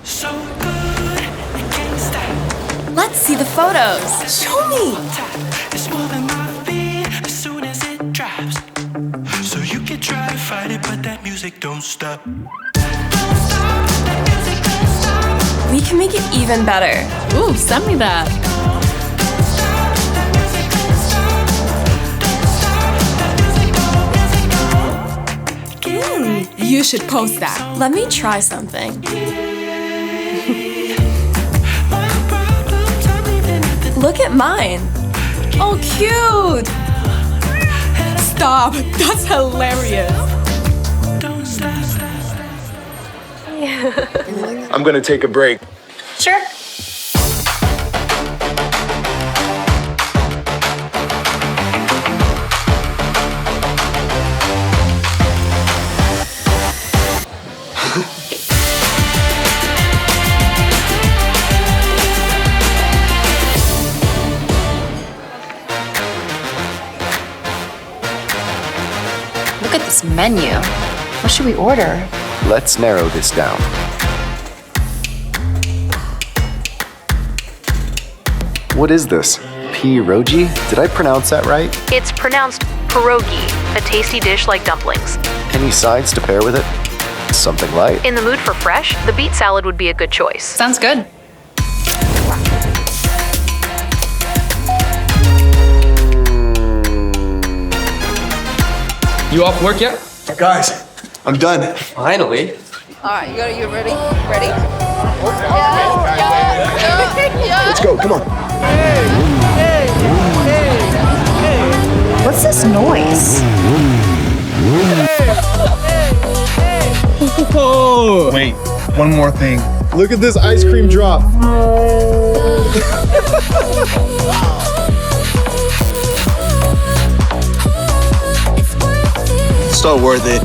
So good, I can't stop. Let's see the photos. Show me. It's more than my feet as soon as it drops. So you can try to fight it, but that music don't stop. Don't stop, that music don't stop. We can make it even better. Ooh, send me that. Don't stop, that music don't stop. Don't stop, that music don't. Get right. You should post that. Let me try something. My problems, I'm leaving at the Look at mine. Oh, cute. Stop. That's hilarious. don't stop. I'm gonna take a break. Sure. Look at this menu. What should we order? Let's narrow this down. What is this? Pierogi? Did I pronounce that right? It's pronounced pierogi, a tasty dish like dumplings. Any sides to pair with it? Something light. In the mood for fresh, the beet salad would be a good choice. Sounds good. You off work yet? Guys, I'm done. Finally. All right, you ready? Ready? Let's go, come on. What's this noise? Oh! Wait, one more thing. Look at this ice cream drop. So worth it.